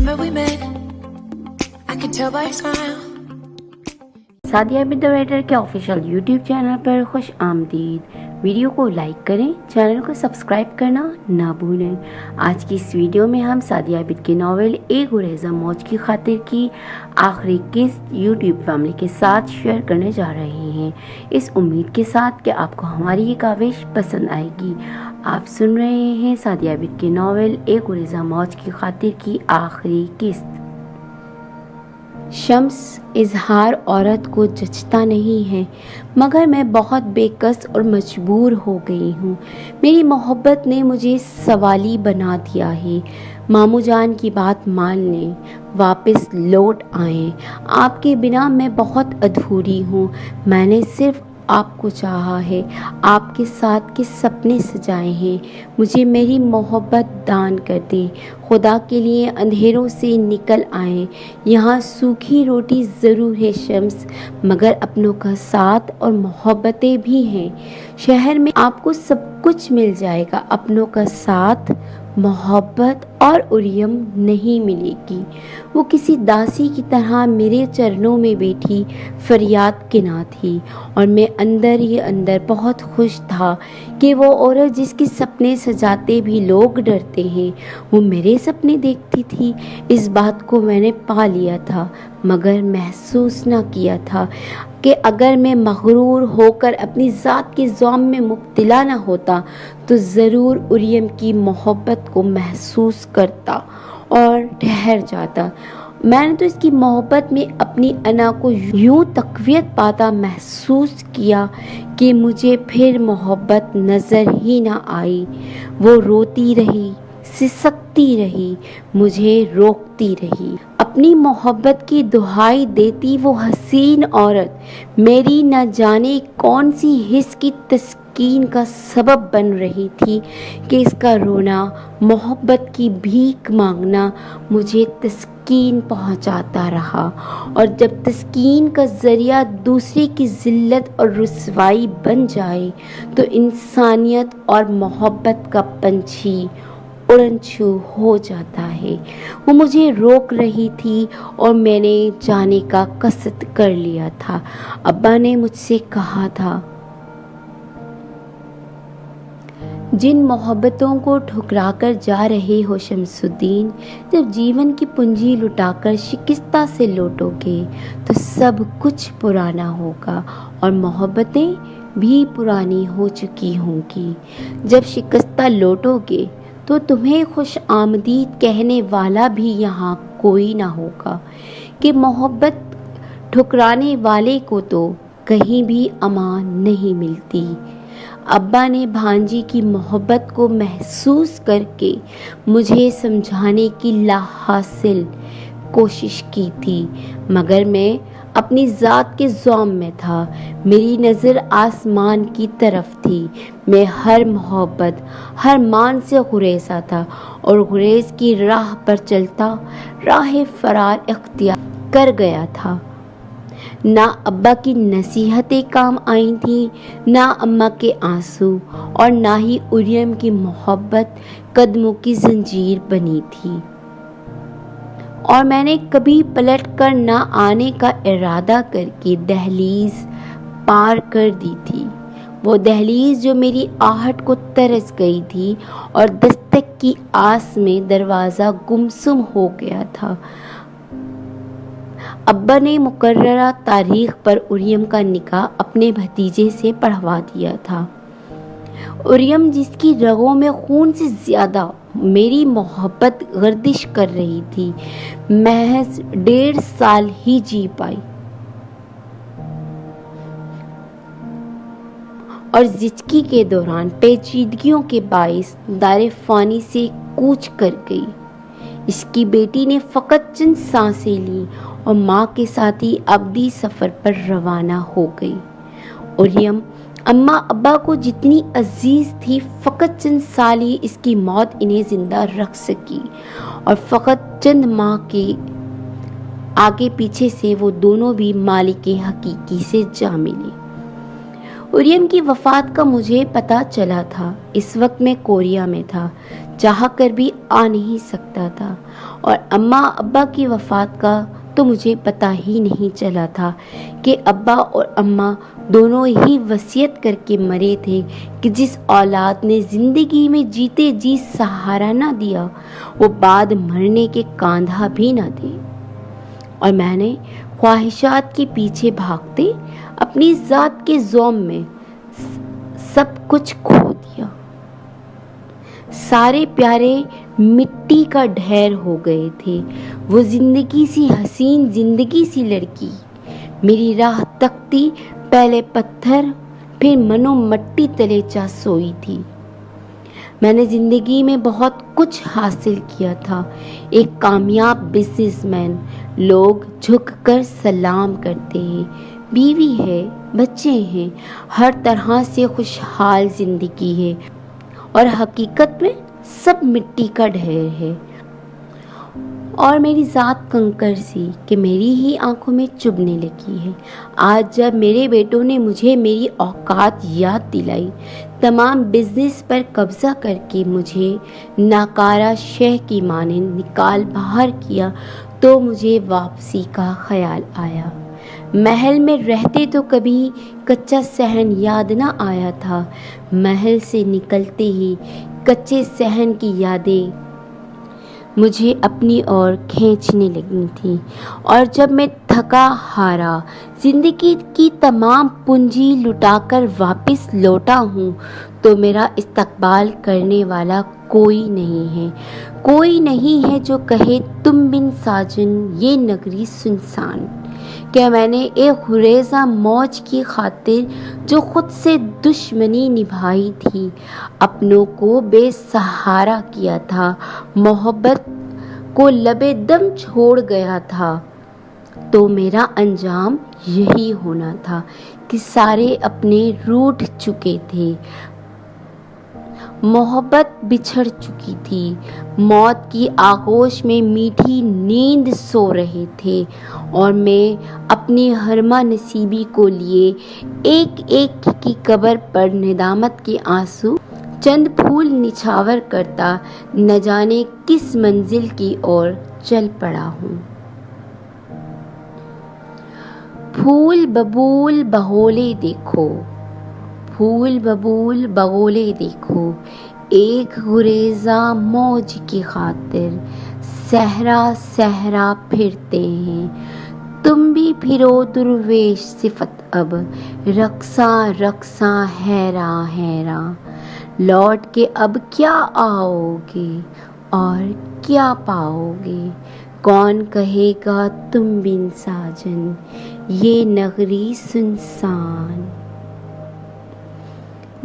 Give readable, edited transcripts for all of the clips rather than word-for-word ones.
Remember we met, I could tell by your smile. Sadia बिद the writer के official YouTube channel पर खुश आमदीद। वीडियो को लाइक करें, चैनल को सब्सक्राइब करना ना भूलें। आज की इस वीडियो में हम सादिया बिद के नावल ए गुरेज़ा मौज की खातिर की आखिरी किस्त यूट्यूब फैमिली के साथ शेयर करने जा रहे हैं, इस उम्मीद के साथ कि आपको हमारी ये काविश पसंद आएगी। आप सुन रहे हैं सादिया बिद के नावल ए गुरेज़ा मौज की खातिर की आखिरी किस्त। शम्स इजहार औरत को जचता नहीं है, मगर मैं बहुत बेकस और मजबूर हो गई हूँ। मेरी मोहब्बत ने मुझे सवाली बना दिया है। मामू जान की बात मान लें, वापस लौट आएं। आपके बिना मैं बहुत अधूरी हूँ। मैंने सिर्फ आपको चाहा है, आपके साथ के सपने सजाए हैं। मुझे मेरी मोहब्बत दान कर दें। खुदा के लिए अंधेरों से निकल आएं। यहाँ सूखी रोटी ज़रूर है शम्स, मगर अपनों का साथ और मोहब्बतें भी हैं। शहर में आपको सब कुछ मिल जाएगा, अपनों का साथ, मोहब्बत और उरियम नहीं मिलेगी। वो किसी दासी की तरह मेरे चरणों में बैठी फरियाद किना थी, और मैं अंदर ही अंदर बहुत खुश था कि वो औरत जिसके सपने सजाते भी लोग डरते हैं, वो मेरे सपने देखती थी। इस बात को मैंने पा लिया था, मगर महसूस ना किया था कि अगर मैं मगरूर होकर अपनी ज़ात के ज़ौम में मुब्तला ना होता तो ज़रूर उरियम की मोहब्बत को महसूस करता और ठहर जाता। मैंने तो इसकी मोहब्बत में अपनी अना को यूं तक़वियत पाता महसूस किया कि मुझे फिर मोहब्बत नज़र ही ना आई। वो रोती रही, सिसकती रही, मुझे रोकती रही। अपनी मोहब्बत की दुहाई देती वो हसीन औरत मेरी न जाने कौन सी हिस्स की तस्कीन का सबब बन रही थी कि इसका रोना, मोहब्बत की भीख मांगना मुझे तस्कीन पहुंचाता रहा। और जब तस्कीन का ज़रिया दूसरे की ज़िल्लत और रुसवाई बन जाए तो इंसानियत और मोहब्बत का पंछी उड़न छू हो जाता है। वो मुझे रोक रही थी और मैंने जाने का कसद कर लिया था। अब्बा ने मुझसे कहा था, जिन मोहब्बतों को ठुकराकर जा रहे हो शमसुद्दीन, जब जीवन की पूंजी लुटाकर शिकस्ता से लौटोगे तो सब कुछ पुराना होगा और मोहब्बतें भी पुरानी हो चुकी होंगी। जब शिकस्ता लौटोगे तो तुम्हें खुश आमदीद कहने वाला भी यहाँ कोई ना होगा कि मोहब्बत ठुकराने वाले को तो कहीं भी अमान नहीं मिलती। अब्बा ने भांजी की मोहब्बत को महसूस करके मुझे समझाने की लाहासिल कोशिश की थी, मगर मैं अपनी ज़ात के ज़ौम में था। मेरी नज़र आसमान की तरफ थी। मैं हर मोहब्बत, हर मान से गुरेज़ा था और गुरेज़ की राह पर चलता राह फरार इख्तियार कर गया था। ना अब्बा की नसीहतें काम आई थी, ना अम्मा के आंसू, और ना ही उरियम की मोहब्बत कदमों की जंजीर बनी थी। और मैंने कभी पलट कर ना आने का इरादा करके दहलीज पार कर दी थी। वो दहलीज जो मेरी आहट को तरस गई थी और दस्तक की आस में दरवाज़ा गुमसुम हो गया था। अब्बा ने मुकर्ररा तारीख पर उरियम का निकाह अपने भतीजे से पढ़वा दिया था। उरियम जिसकी रगों में खून से ज़्यादा मेरी मोहब्बत गर्दिश कर रही थी, महज 1.5 साल ही जी पाई और जिचकी के दौरान पेचीदगियों के बाइस दारे फानी से कूच कर गई। इसकी बेटी ने फ़कत चंद सांसें ली और माँ के साथ ही अब्दी सफ़र पर रवाना हो गई। उरियम अम्मा अब्बा को जितनी अजीज थी, फ़कत चंद साल ही इसकी मौत इन्हें जिंदा रख सकी और फ़कत चंद माह के आगे पीछे से वो दोनों भी मालिक हकीकी से जा मिले। उरियम की वफ़ात का मुझे पता चला था। इस वक्त मैं कोरिया में था, चाह कर भी आ नहीं सकता था। और अम्मा अब्बा की वफ़ात का तो मुझे पता ही नहीं चला था कि अब्बा और अम्मा दोनों ही वसीयत करके मरे थे कि जिस औलाद ने ज़िंदगी में जीते जी सहारा ना दिया, वो बाद मरने के कांधा भी ना दे। और मैंने ख्वाहिशात के पीछे भागते अपनी ज़ात के ज़ौम में सब कुछ खो दिया। सारे प्यारे मिट्टी का ढेर हो गए थे। वो जिंदगी सी हसीन जिंदगी सी लड़की मेरी राह तकती पहले पत्थर फिर मनो मट्टी तले जा सोई थी। मैंने ज़िंदगी में बहुत कुछ हासिल किया था, एक कामयाब बिजनेसमैन, लोग झुककर सलाम करते हैं, बीवी है, बच्चे हैं, हर तरह से खुशहाल ज़िंदगी है। और हकीकत में सब मिट्टी का ढेर है। और मेरी ज़ात कंकर सी कि मेरी ही आंखों में चुभने लगी है। आज जब मेरे बेटों ने मुझे मेरी औकात याद दिलाई, तमाम बिजनेस पर कब्जा करके मुझे नाकारा शह की मानिंद निकाल बाहर किया, तो मुझे वापसी का ख्याल आया। महल में रहते तो कभी कच्चा सहन याद ना आया था। महल से निकलते ही कच्चे सहन की यादें मुझे अपनी ओर खींचने लगी थी। और जब मैं थका हारा जिंदगी की तमाम पूंजी लुटाकर वापस लौटा हूँ, तो मेरा इस्तकबाल करने वाला कोई नहीं है। कोई नहीं है जो कहे तुम बिन साजन ये नगरी सुनसान। क्या मैंने एक हुरेज़ा मौज की खातिर जो खुद से दुश्मनी निभाई थी, अपनों को बेसहारा किया था, मोहब्बत को लबे दम छोड़ गया था, तो मेरा अंजाम यही होना था कि सारे अपने रूठ चुके थे, मोहब्बत बिछड़ चुकी थी, मौत की आगोश में मीठी नींद सो रहे थे, और मैं अपनी हरमा नसीबी को लिए एक एक की कब्र पर निदामत के आंसू चंद फूल निछावर करता न जाने किस मंजिल की ओर चल पड़ा हूँ। फूल बबूल बगोले देखो, फूल बबूल बगोले देखो, एक गुरेजा मौज की खातिर सहरा सहरा फिरते हैं। तुम भी फिरो दुर्वेश सिफत अब, रक्सा रक्सा हैरा हैरा, लौट के अब क्या आओगे और क्या पाओगे, कौन कहेगा तुम बिन साजन ये नगरी सुनसान।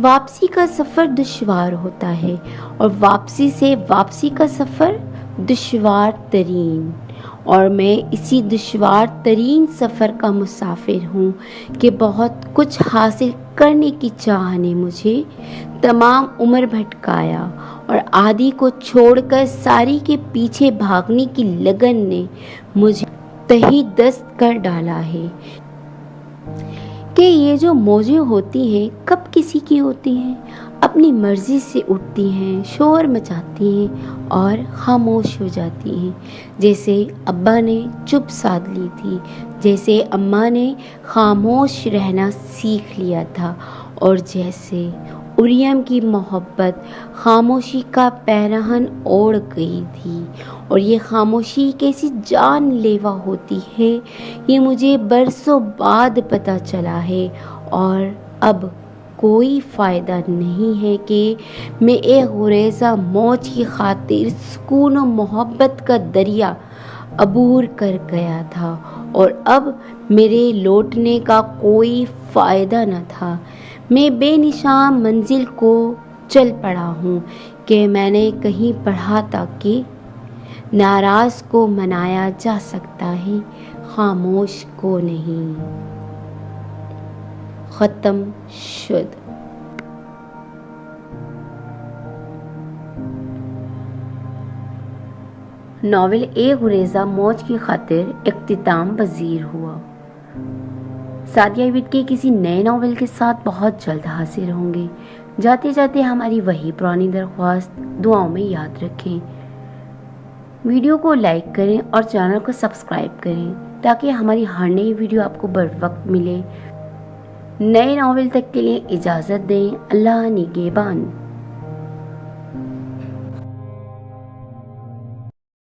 वापसी का सफ़र दुश्वार होता है, और वापसी से वापसी का सफ़र दुश्वार तरीन, और मैं इसी दुश्वार तरीन सफ़र का मुसाफिर हूँ कि बहुत कुछ हासिल करने की चाह ने मुझे तमाम उम्र भटकाया, और आदि को छोड़कर सारी के पीछे भागने की लगन ने मुझे तही दस्त कर डाला है कि ये जो मौजें होती हैं कब किसी की होती हैं, अपनी मर्ज़ी से उठती हैं, शोर मचाती हैं और खामोश हो जाती हैं। जैसे अब्बा ने चुप साध ली थी, जैसे अम्मा ने खामोश रहना सीख लिया था, और जैसे उरियम की मोहब्बत खामोशी का पैरहन ओढ़ गई थी। और ये खामोशी कैसी जानलेवा होती है, ये मुझे बरसों बाद पता चला है। और अब कोई फ़ायदा नहीं है कि मैं एक गुरेज़ा मौज की खातिर सुकून और मोहब्बत का दरिया अबूर कर गया था, और अब मेरे लौटने का कोई फ़ायदा न था। मैं बेनिशान मंजिल को चल पड़ा हूँ कि मैंने कहीं पढ़ा था कि नाराज़ को मनाया जा सकता है, खामोश को नहीं। ख़त्म शुद। नावल ए गुरेज़ा मौज की खातिर इख्तिताम पजीर हुआ। سعدیہ عابد کے کسی نئے ناول کے ساتھ بہت جلد حاضر ہوں گے۔ جاتے جاتے ہماری وہی پرانی درخواست، دعاؤں میں یاد رکھیں۔ ویڈیو کو لائک کریں اور چینل کو سبسکرائب کریں تاکہ ہماری ہر نئی ویڈیو آپ کو بر وقت ملے۔ نئے ناول تک کے لیے اجازت دیں۔ اللہ نگہبان۔